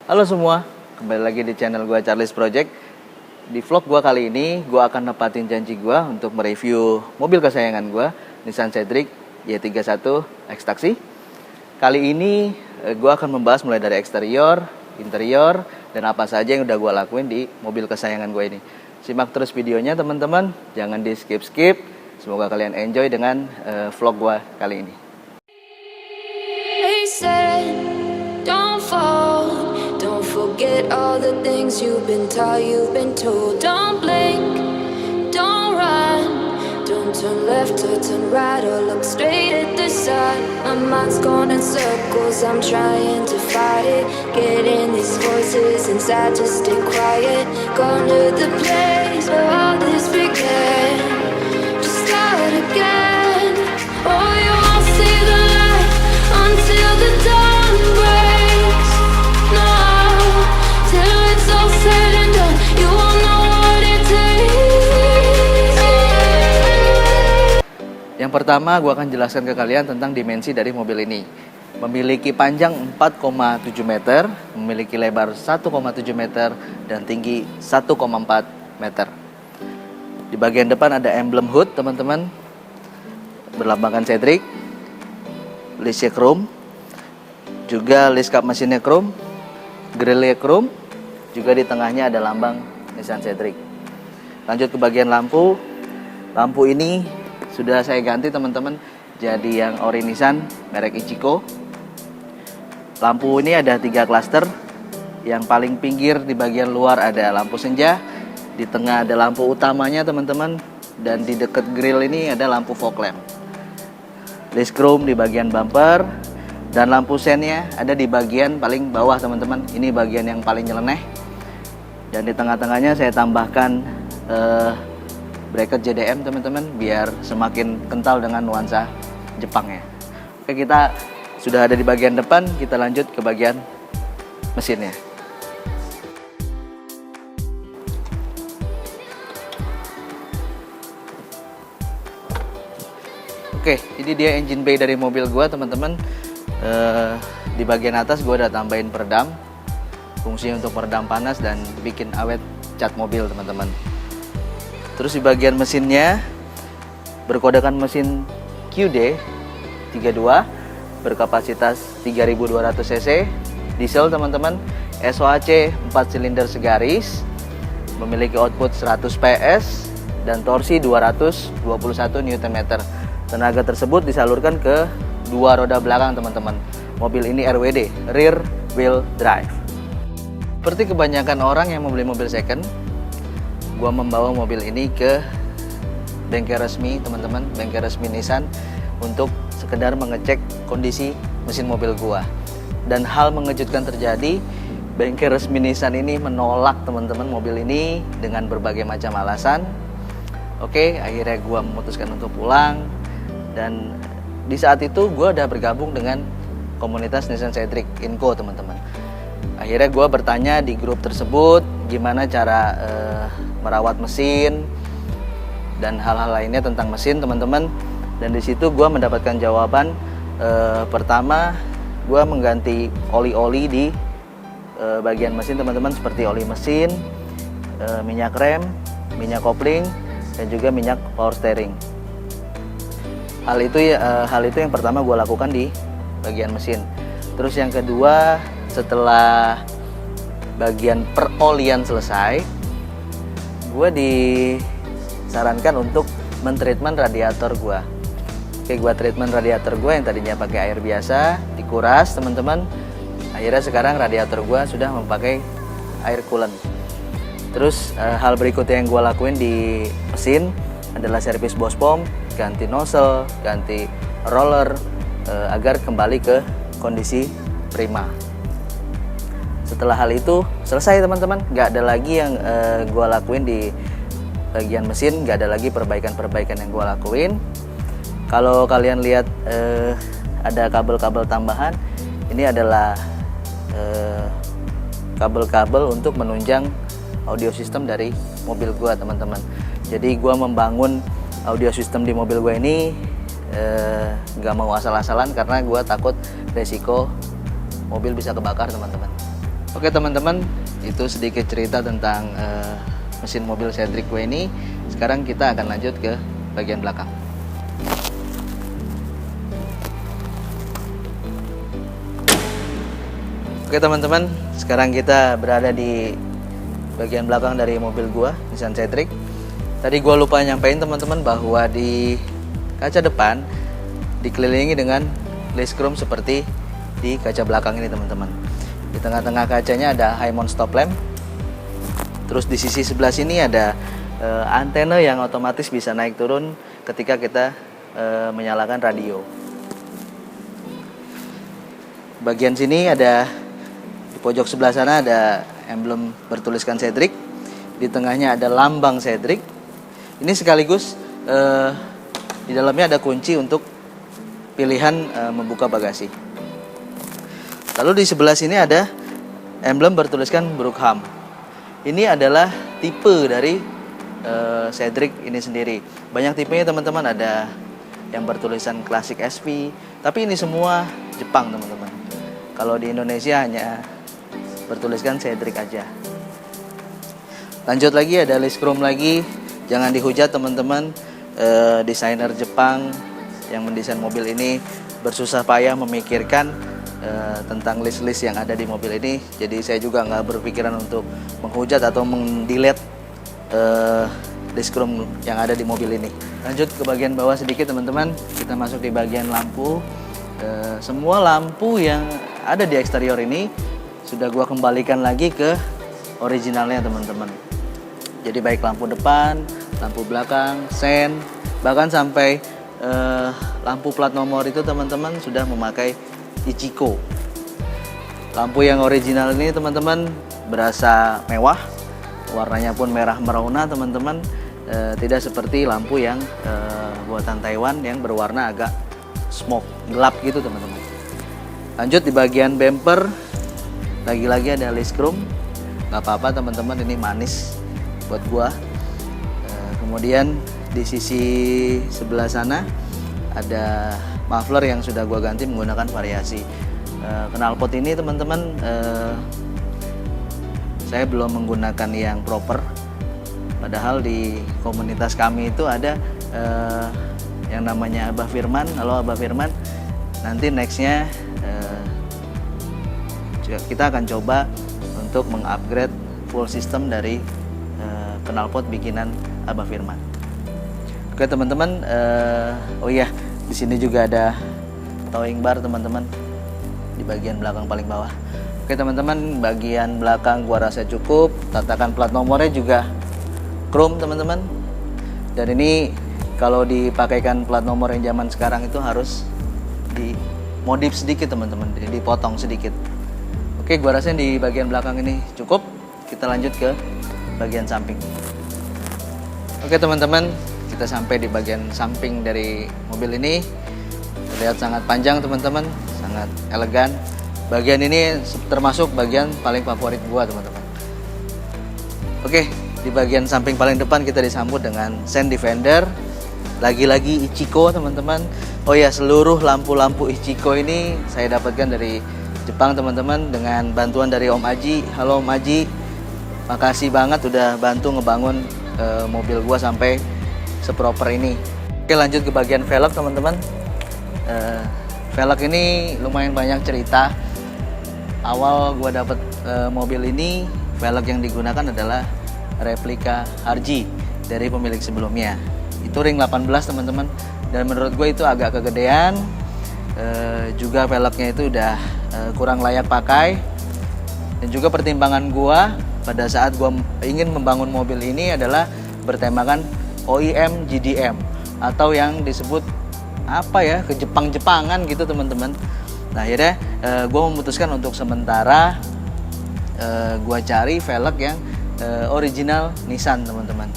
Halo semua, kembali lagi di channel gue Charlie's Project. Di vlog gue kali ini, gue akan nepatin janji gue untuk mereview mobil kesayangan gue, Nissan Cedric Y31 X-Taxi. Kali ini gue akan membahas mulai dari eksterior, interior, dan apa saja yang udah gue lakuin di mobil kesayangan gue ini. Simak terus videonya teman-teman, jangan di skip-skip. Semoga kalian enjoy dengan vlog gue kali ini. They said, don't fall, don't forget all the things you've been taught, you've been told. Don't blink, don't run, don't turn left or turn right or look straight at the sun. My mind's going in circles, I'm trying to fight it, getting these voices inside to stay quiet. Gone to the place where all this began, just start again. Oh, you won't see the light until the dawn breaks. No, till it's all said and done, you won't know what it takes. Yang pertama, gue akan jelaskan ke kalian tentang dimensi dari mobil ini. Memiliki panjang 4,7 meter, memiliki lebar 1,7 meter, dan tinggi 1,4 meter. Di bagian depan ada emblem hood, teman-teman, berlambangkan Cedric, listnya chrome, juga list kap mesinnya chrome, grillnya chrome, juga di tengahnya ada lambang Nissan Cedric. Lanjut ke bagian lampu. Lampu ini sudah saya ganti teman-teman, jadi yang ori Nissan merek Ichiko. Lampu ini ada 3 klaster. Yang paling pinggir di bagian luar ada lampu senja, di tengah ada lampu utamanya teman-teman, dan di dekat grill ini ada lampu fog lamp. List chrome di bagian bumper, dan lampu sennya ada di bagian paling bawah teman-teman. Ini bagian yang paling nyeleneh. Dan di tengah-tengahnya saya tambahkan bracket JDM teman-teman, biar semakin kental dengan nuansa Jepangnya. Oke, kita sudah ada di bagian depan, kita lanjut ke bagian mesinnya. Oke, ini dia engine bay dari mobil gua teman-teman. Di bagian atas gua udah tambahin peredam, fungsinya untuk meredam panas dan bikin awet cat mobil teman-teman. Terus di bagian mesinnya berkodekan mesin QD 32 berkapasitas 3200 cc, diesel teman-teman, SOHC 4 silinder segaris, memiliki output 100 PS dan torsi 221 Nm. Tenaga tersebut disalurkan ke dua roda belakang teman-teman. Mobil ini RWD, rear wheel drive. Seperti kebanyakan orang yang membeli mobil second, gua membawa mobil ini ke bengkel resmi teman-teman, bengkel resmi Nissan, untuk sekedar mengecek kondisi mesin mobil gua. Dan hal mengejutkan terjadi, bengkel resmi Nissan ini menolak teman-teman mobil ini dengan berbagai macam alasan. Oke, akhirnya gua memutuskan untuk pulang. Dan di saat itu gue udah bergabung dengan komunitas Nissan Cedric Inco teman-teman. Akhirnya gue bertanya di grup tersebut gimana cara merawat mesin dan hal-hal lainnya tentang mesin teman-teman. Dan di situ gue mendapatkan jawaban. Pertama, gue mengganti oli-oli di bagian mesin teman-teman, seperti oli mesin, minyak rem, minyak kopling, dan juga minyak power steering. Hal itu yang pertama gue lakukan di bagian mesin. Terus yang kedua, setelah bagian perolian selesai, gue disarankan untuk mentreatment radiator gue. Oke, gue treatment radiator gue yang tadinya pakai air biasa, dikuras teman-teman. Akhirnya sekarang radiator gue sudah memakai air coolant. Terus hal berikutnya yang gue lakuin di mesin adalah servis bos pom, ganti nozzle, ganti roller, agar kembali ke kondisi prima. Setelah hal itu selesai teman-teman, nggak ada lagi yang gue lakuin di bagian mesin, nggak ada lagi perbaikan-perbaikan yang gue lakuin. Kalau kalian lihat ada kabel-kabel tambahan, ini adalah kabel-kabel untuk menunjang audio system dari mobil gue teman-teman. Jadi gue membangun audio system di mobil gue ini nggak mau asal-asalan, karena gue takut resiko mobil bisa kebakar teman-teman. Oke teman-teman, itu sedikit cerita tentang mesin mobil Cedric gue ini. Sekarang kita akan lanjut ke bagian belakang. Oke teman-teman, sekarang kita berada di bagian belakang dari mobil gua, Nissan Cedric. Tadi gua lupa nyampein teman-teman bahwa di kaca depan dikelilingi dengan lace chrome seperti di kaca belakang ini teman-teman. Di tengah-tengah kacanya ada high mount stop lamp. Terus di sisi sebelah sini ada antena yang otomatis bisa naik turun ketika kita menyalakan radio. Bagian sini ada, di pojok sebelah sana ada emblem bertuliskan Cedric. Di tengahnya ada lambang Cedric. Ini sekaligus di dalamnya ada kunci untuk pilihan membuka bagasi. Lalu di sebelah sini ada emblem bertuliskan Brookham. Ini adalah tipe dari Cedric ini sendiri. Banyak tipenya teman-teman, ada yang bertulisan Classic SP, tapi ini semua Jepang teman-teman. Kalau di Indonesia hanya bertuliskan Cedric aja. Lanjut lagi, ada lace chrome lagi. Jangan dihujat teman-teman, desainer Jepang yang mendesain mobil ini bersusah payah memikirkan tentang list-list yang ada di mobil ini. Jadi saya juga nggak berpikiran untuk menghujat atau mendelete lace chrome yang ada di mobil ini. Lanjut ke bagian bawah sedikit teman-teman, kita masuk di bagian lampu. Semua lampu yang ada di eksterior ini sudah gua kembalikan lagi ke originalnya teman-teman. Jadi baik lampu depan, lampu belakang, sen, bahkan sampai lampu plat nomor itu teman-teman sudah memakai Ichiko. Lampu yang original ini teman-teman berasa mewah, warnanya pun merah merona teman-teman, tidak seperti lampu yang buatan Taiwan yang berwarna agak smoke, gelap gitu teman-teman. Lanjut di bagian bumper, lagi-lagi ada lace chrome. Gak apa-apa teman-teman, ini manis buat gua. Kemudian di sisi sebelah sana ada muffler yang sudah gua ganti menggunakan variasi. Knalpot ini teman-teman, saya belum menggunakan yang proper. Padahal di komunitas kami itu ada yang namanya Abah Firman. Halo Abah Firman, nanti nextnya kita akan coba untuk mengupgrade full system dari knalpot bikinan Abah Firman. Oke teman-teman, oh iya, di sini juga ada towing bar teman-teman di bagian belakang paling bawah. Oke teman-teman, bagian belakang gua rasa cukup. Tatakan plat nomornya juga chrome teman-teman. Dan ini kalau dipakaikan plat nomor yang zaman sekarang itu harus dimodif sedikit teman-teman, dipotong sedikit. Oke, gua rasa di bagian belakang ini cukup. Kita lanjut ke bagian samping. Oke teman-teman, kita sampai di bagian samping dari mobil ini. Terlihat sangat panjang teman-teman, sangat elegan. Bagian ini termasuk bagian paling favorit gua teman-teman. Oke, di bagian samping paling depan kita disambut dengan Sen Defender. Lagi-lagi Ichiko teman-teman. Oh ya, seluruh lampu-lampu Ichiko ini saya dapatkan dari Jepang teman-teman, dengan bantuan dari Om Aji. Halo Om Aji, makasih banget udah bantu ngebangun mobil gua sampai seproper ini. Oke, lanjut ke bagian velg teman-teman. Velg ini lumayan banyak cerita. Awal gua dapet mobil ini, velg yang digunakan adalah replika Harji dari pemilik sebelumnya. Itu ring 18 teman-teman, dan menurut gue itu agak kegedean. Juga velgnya itu udah kurang layak pakai. Dan juga pertimbangan gue pada saat gue ingin membangun mobil ini adalah bertemakan OEM GDM, atau yang disebut apa ya, ke Jepang-Jepangan gitu teman-teman. Nah akhirnya gue memutuskan untuk sementara gue cari velg yang original Nissan teman-teman.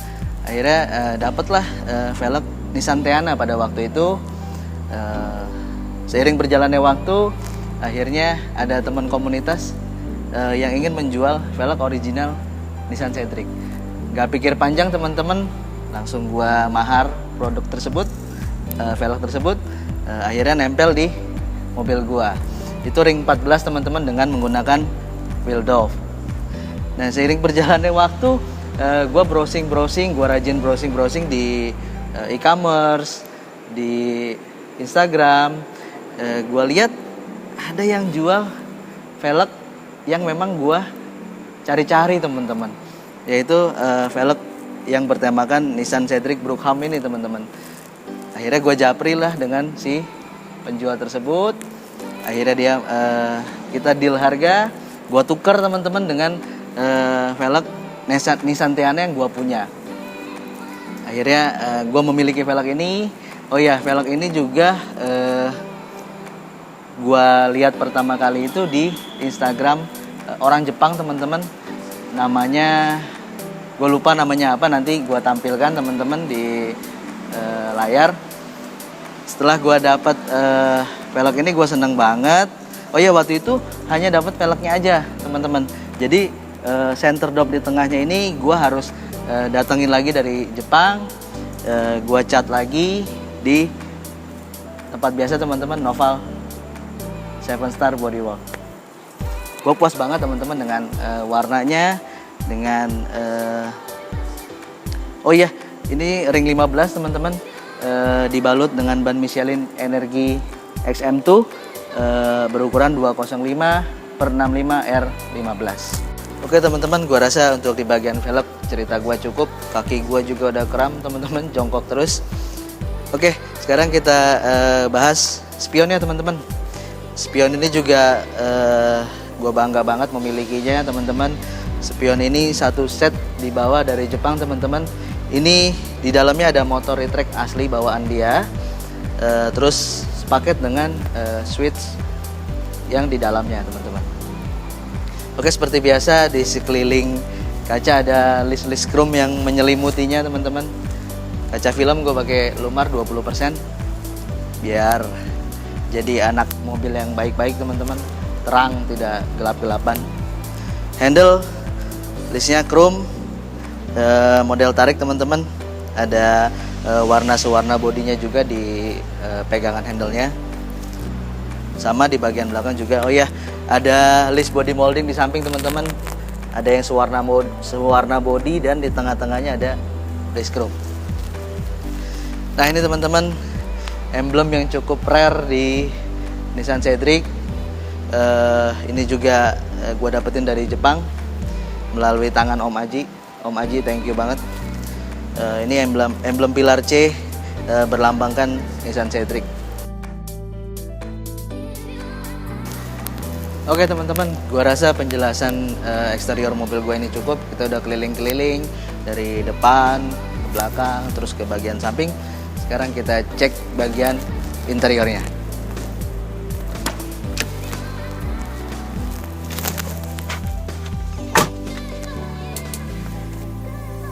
Akhirnya dapatlah velg Nissan Teana pada waktu itu. Seiring berjalannya waktu, akhirnya ada teman komunitas yang ingin menjual velg original Nissan Cedric. Gak pikir panjang teman-teman, langsung gua mahar produk tersebut, velg tersebut. Akhirnya nempel di mobil gua. Itu ring 14 teman-teman, dengan menggunakan Wildorf. Nah, seiring berjalannya waktu, gue browsing, gue rajin browsing di e-commerce, di Instagram. Gue lihat ada yang jual velg yang memang gue cari-cari teman-teman, yaitu velg yang bertemakan Nissan Cedric Brookham ini teman-teman. Akhirnya gue japri lah dengan si penjual tersebut. Akhirnya dia kita deal harga, gue tuker teman-teman dengan velg Nissan Tiana yang gue punya. Akhirnya gue memiliki velg ini. Oh ya, velg ini juga gue lihat pertama kali itu di Instagram orang Jepang teman-teman. Namanya gue lupa namanya apa, nanti gue tampilkan teman-teman di layar. Setelah gue dapat velg ini, gue seneng banget. Oh ya, waktu itu hanya dapat velgnya aja teman-teman. Jadi center dop di tengahnya ini gue harus datengin lagi dari Jepang. Gue cat lagi di tempat biasa teman-teman, Noval 7 Star Bodywork. Gue puas banget teman-teman dengan warnanya, dengan oh iya, ini ring 15 teman-teman, dibalut dengan ban Michelin Energi XM2 berukuran 205/65 R15. Oke teman-teman, gue rasa untuk di bagian velg cerita gue cukup. Kaki gue juga udah kram teman-teman, jongkok terus. Oke, sekarang kita bahas spionnya teman-teman. Spion ini juga gue bangga banget memilikinya teman-teman. Spion ini satu set dibawa dari Jepang teman-teman. Ini di dalamnya ada motor retract asli bawaan dia, terus sepaket dengan switch yang di dalamnya teman-teman. Oke, seperti biasa di sekeliling kaca ada list-list chrome yang menyelimutinya teman-teman. Kaca film gue pakai Lumar 20% biar jadi anak mobil yang baik-baik teman-teman, terang tidak gelap-gelapan. Handle listnya chrome, model tarik teman-teman, ada warna sewarna bodinya juga di pegangan handlenya, sama di bagian belakang juga. Oh ya, ada list body molding di samping teman-teman, ada yang sewarna body, dan di tengah-tengahnya ada list chrome. Nah ini teman-teman, emblem yang cukup rare di Nissan Cedric. Ini juga gue dapetin dari Jepang melalui tangan Om Aji. Om Aji, thank you banget. Ini emblem pilar C berlambangkan Nissan Cedric. Oke teman-teman, gue rasa penjelasan eksterior mobil gue ini cukup. Kita udah keliling-keliling dari depan ke belakang terus ke bagian samping. Sekarang kita cek bagian interiornya.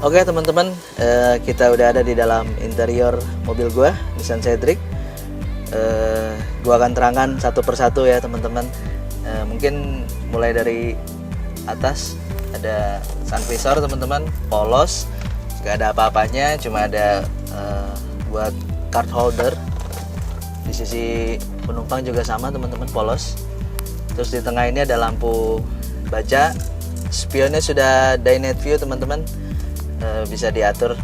Oke teman-teman, kita udah ada di dalam interior mobil gue, Nissan Cedric. Gue akan terangkan satu persatu ya teman-teman. Mungkin mulai dari atas, ada sun visor teman-teman, polos, gak ada apa-apanya, cuma ada buat card holder. Di sisi penumpang juga sama teman-teman, polos. Terus di tengah ini ada lampu baca. Spionnya sudah dinette view teman-teman, bisa diatur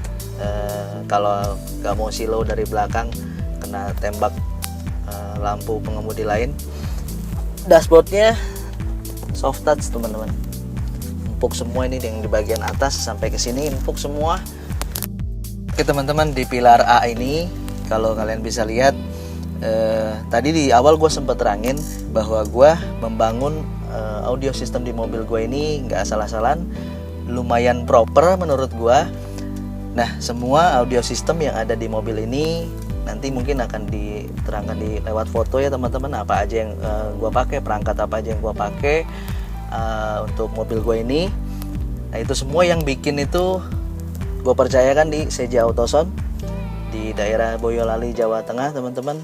kalau gak mau silo dari belakang kena tembak lampu pengemudi lain. Dashboardnya soft touch teman-teman, empuk semua ini, yang di bagian atas sampai ke sini empuk semua. Oke teman-teman, di pilar A ini kalau kalian bisa lihat, tadi di awal gue sempat terangin bahwa gue membangun audio system di mobil gue ini nggak asal-asalan, lumayan proper menurut gue. Nah, semua audio system yang ada di mobil ini nanti mungkin akan diterangkan di lewat foto ya teman-teman, apa aja yang gue pakai, perangkat apa aja yang gue pakai untuk mobil gue ini. Nah, itu semua yang bikin itu gue percayakan di Seja Autoson di daerah Boyolali, Jawa Tengah teman-teman.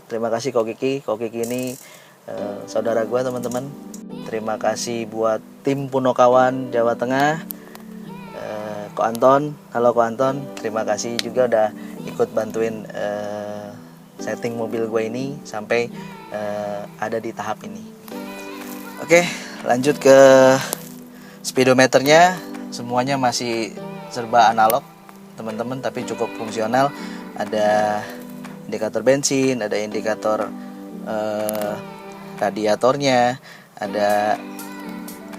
Terima kasih Ko Kiki. Ko Kiki ini saudara gue teman-teman. Terima kasih buat tim Punokawan Jawa Tengah, Ko Anton. Halo Ko Anton, terima kasih juga udah ikut bantuin setting mobil gue ini sampai ada di tahap ini. Oke, Lanjut ke speedometernya, semuanya masih serba analog teman-teman, tapi cukup fungsional. Ada indikator bensin, ada indikator radiatornya, ada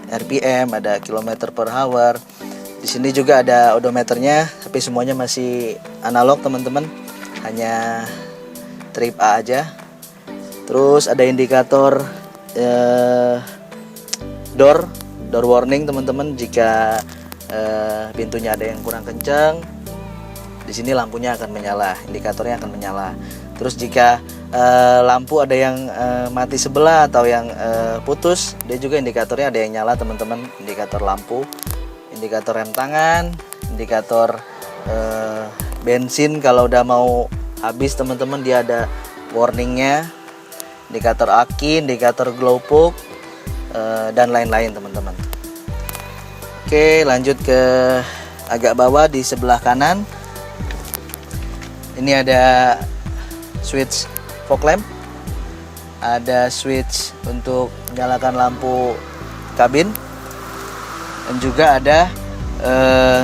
RPM, ada kilometer per hour. Di sini juga ada odometernya, tapi semuanya masih analog teman-teman, hanya trip A aja. Terus ada indikator door warning teman-teman, jika pintunya ada yang kurang kencang, di sini lampunya akan menyala, indikatornya akan menyala. Terus jika lampu ada yang mati sebelah atau yang putus, dia juga indikatornya ada yang nyala teman-teman. Indikator lampu, indikator rem tangan, indikator bensin kalau udah mau habis teman-teman, dia ada warningnya. Indikator aki, indikator glow plug, dan lain-lain teman-teman. Oke, lanjut ke agak bawah di sebelah kanan. Ini ada switch fog lamp, ada switch untuk menyalakan lampu kabin, dan juga ada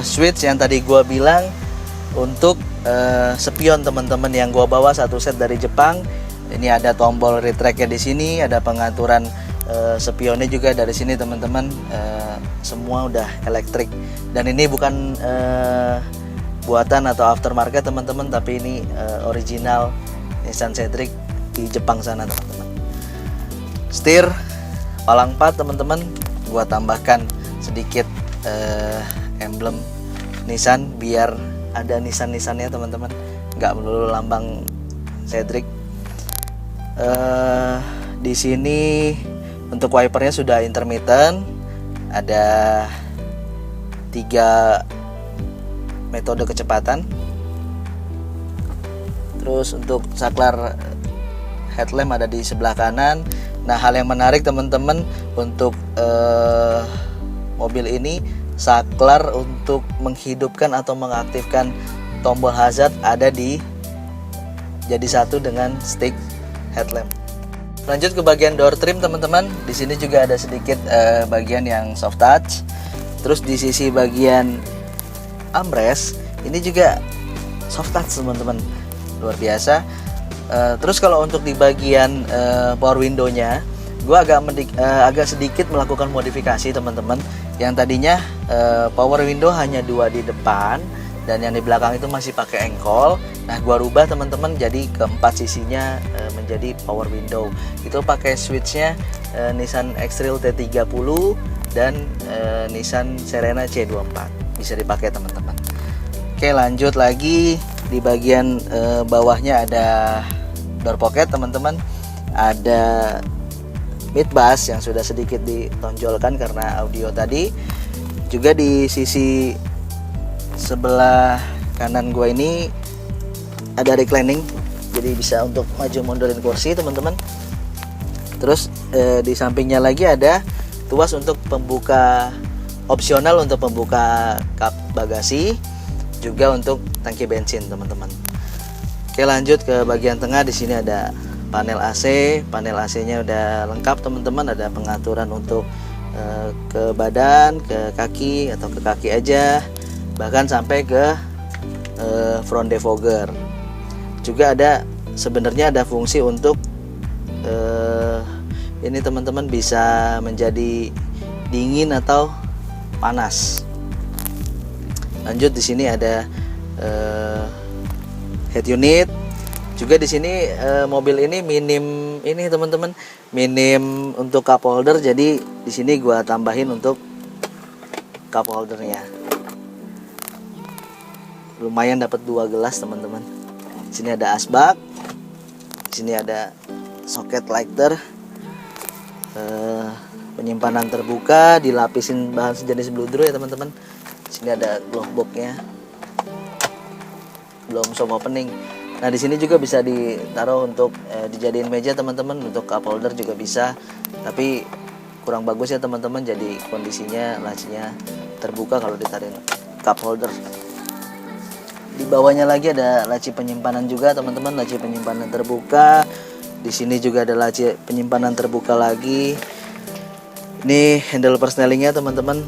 switch yang tadi gua bilang untuk spion teman-teman, yang gua bawa satu set dari Jepang. Ini ada tombol retract-nya di sini, ada pengaturan spionnya juga dari sini teman-teman. Semua udah elektrik, dan ini bukan buatan atau aftermarket teman-teman, tapi ini original Nissan Cedric di Jepang sana teman-teman. Setir palang 4 teman-teman, gua tambahkan sedikit emblem Nissan biar ada Nissan-Nissannya teman-teman, nggak melulu lambang Cedric. Di sini untuk wipernya sudah intermittent, ada 3 metode kecepatan. Terus untuk saklar headlamp ada di sebelah kanan. Nah, hal yang menarik teman-teman, untuk mobil ini saklar untuk menghidupkan atau mengaktifkan tombol hazard ada di jadi satu dengan stick headlamp. Lanjut ke bagian door trim teman-teman. Di sini juga ada sedikit bagian yang soft touch. Terus di sisi bagian armrest ini juga soft touch teman-teman, luar biasa. Terus kalau untuk di bagian power window-nya, gue agak sedikit melakukan modifikasi teman-teman. Yang tadinya power window hanya 2 di depan, dan yang di belakang itu masih pakai engkol. Nah, gua rubah teman-teman jadi keempat sisinya menjadi power window. Itu pakai switchnya Nissan X-Trail T30 dan Nissan Serena C24. Bisa dipakai teman-teman. Oke, lanjut lagi di bagian bawahnya ada door pocket teman-teman. Ada mid bass yang sudah sedikit ditonjolkan karena audio tadi. Juga di sisi sebelah kanan gua ini ada reclining, jadi bisa untuk maju mundurin kursi teman-teman. Terus di sampingnya lagi ada tuas untuk pembuka, opsional untuk pembuka kap bagasi, juga untuk tangki bensin teman-teman. Oke, lanjut ke bagian tengah. Di sini ada panel AC. Panel AC-nya udah lengkap teman-teman. Ada pengaturan untuk ke badan, ke kaki atau ke kaki aja, bahkan sampai ke front defogger. Juga ada sebenarnya ada fungsi untuk ini teman-teman, bisa menjadi dingin atau panas. Lanjut di sini ada head unit. Juga di sini mobil ini minim ini teman-teman, minim untuk cup holder. Jadi di sini gua tambahin untuk cup holdernya. Lumayan dapat 2 gelas teman-teman. Di sini ada asbak. Di sini ada soket lighter. Penyimpanan terbuka, dilapisin bahan sejenis bludru ya teman-teman. Di sini ada glove box-nya. Belum soft opening. Nah, di sini juga bisa ditaruh untuk dijadiin meja teman-teman, untuk cup holder juga bisa. Tapi kurang bagus ya teman-teman, jadi kondisinya lacinya terbuka kalau ditaruh cup holder. Di bawahnya lagi ada laci penyimpanan juga teman-teman, laci penyimpanan terbuka. Di sini juga ada laci penyimpanan terbuka lagi. Ini handle persnelingnya teman-teman,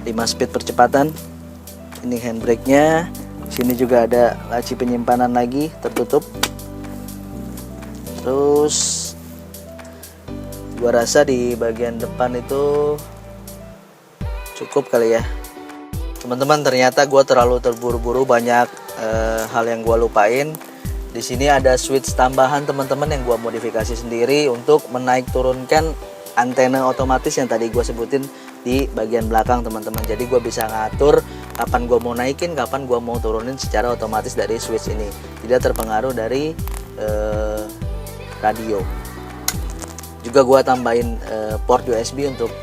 5 speed percepatan. Ini handbrake-nya. Sini juga ada laci penyimpanan lagi tertutup. Terus gua rasa di bagian depan itu cukup kali ya. Teman-teman, ternyata gua terlalu terburu-buru, banyak hal yang gua lupain. Di sini ada switch tambahan teman-teman yang gua modifikasi sendiri untuk menaik turunkan antena otomatis yang tadi gue sebutin di bagian belakang teman-teman. Jadi gue bisa ngatur kapan gue mau naikin, kapan gue mau turunin secara otomatis dari switch ini. Tidak terpengaruh dari radio. Juga gue tambahin port USB untuk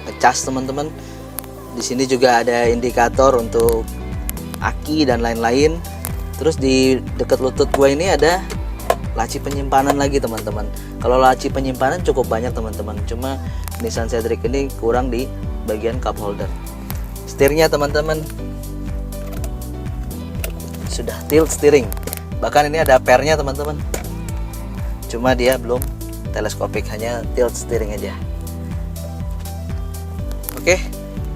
ngecas teman-teman. Di sini juga ada indikator untuk aki dan lain-lain. Terus di dekat lutut gue ini ada laci penyimpanan lagi teman-teman. Kalau laci penyimpanan cukup banyak teman-teman, cuma Nissan Cedric ini kurang di bagian cup holder. Setirnya teman-teman sudah tilt steering, bahkan ini ada pairnya teman-teman, cuma dia belum teleskopik, hanya tilt steering aja. Oke,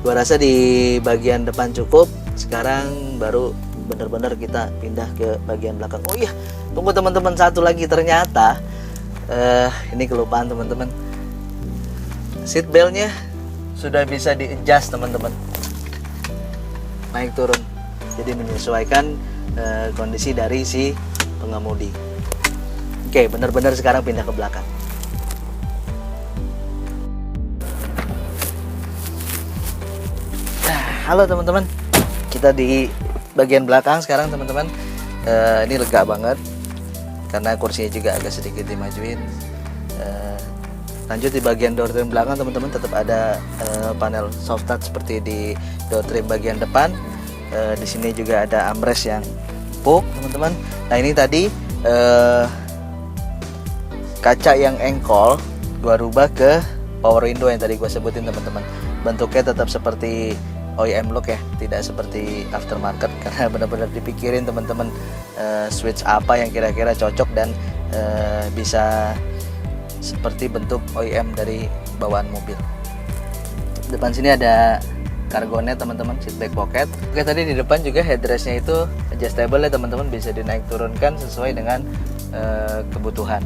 gua rasa di bagian depan cukup. Sekarang baru bener-bener kita pindah ke bagian belakang. Oh iya, tunggu teman-teman, satu lagi ternyata ini kelupaan teman-teman. Seat beltnya sudah bisa di-adjust teman-teman, naik turun, jadi menyesuaikan kondisi dari si pengemudi. Oke, bener-bener sekarang pindah ke belakang. Nah, halo teman-teman, kita di bagian belakang sekarang teman-teman. Ini lega banget karena kursinya juga agak sedikit dimajuin. Lanjut di bagian door trim belakang teman-teman, tetap ada panel soft touch seperti di door trim bagian depan. Di sini juga ada armrest yang empuk teman-teman. Nah ini tadi kaca yang engkol gua rubah ke power window yang tadi gua sebutin teman-teman. Bentuknya tetap seperti OEM look ya, tidak seperti aftermarket, karena benar-benar dipikirin teman-teman switch apa yang kira-kira cocok dan bisa seperti bentuk OEM dari bawaan mobil. Depan sini ada cargonet teman-teman, seat back pocket. Oke, tadi di depan juga headrestnya itu adjustable ya teman-teman, bisa dinaik turunkan sesuai dengan kebutuhan.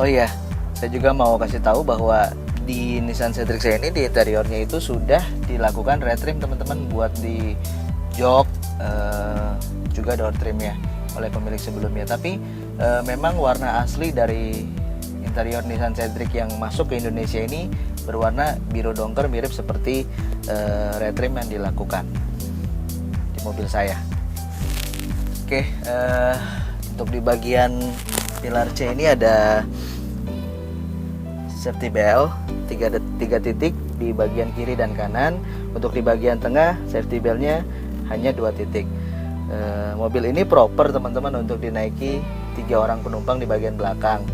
Oh iya, saya juga mau kasih tahu bahwa di Nissan Cedric saya ini di interiornya itu sudah dilakukan retrim teman-teman, buat di jok juga door trimnya oleh pemilik sebelumnya. Tapi memang warna asli dari interior Nissan Cedric yang masuk ke Indonesia ini berwarna biru dongker, mirip seperti retrim yang dilakukan di mobil saya. Oke, untuk di bagian pilar C ini ada safety belt 3 titik di bagian kiri dan kanan. Untuk di bagian tengah safety beltnya hanya 2 titik. Mobil ini proper teman-teman untuk dinaiki 3 orang penumpang di bagian belakang.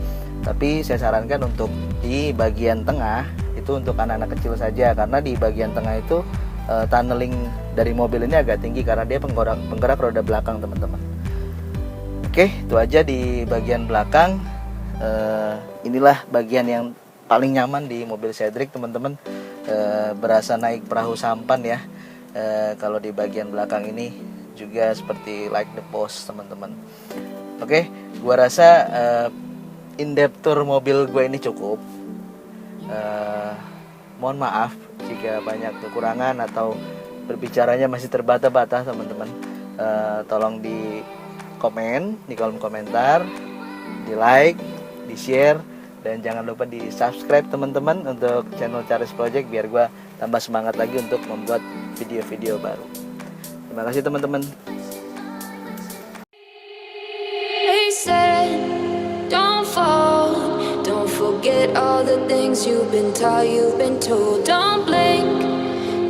Tapi saya sarankan untuk di bagian tengah itu untuk anak-anak kecil saja, karena di bagian tengah itu tunneling dari mobil ini agak tinggi karena dia penggerak roda belakang teman-teman. Oke, itu aja di bagian belakang. Inilah bagian yang paling nyaman di mobil Cedric teman-teman. Berasa naik perahu sampan ya. Kalau di bagian belakang ini juga seperti like the post teman-teman. Oke, gua rasa in-depth tour mobil gue ini cukup. Mohon maaf jika banyak kekurangan atau berbicaranya masih terbata-bata teman-teman. Tolong di komen di kolom komentar, di like, di share, dan jangan lupa di subscribe teman-teman untuk channel Charles Project biar gue tambah semangat lagi untuk membuat video-video baru. Terima kasih teman-teman. They said, don't fall, don't forget all the things you've been taught, you've been told. Don't blink,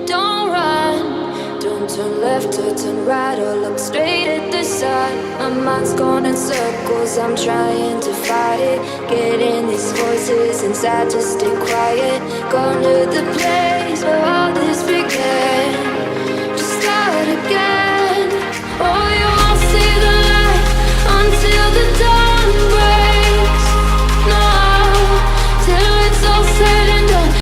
don't run, don't turn left or turn right or look straight at the sun. My mind's going in circles, I'm trying to fight it, getting these voices inside to stay quiet. Gone to the place where all this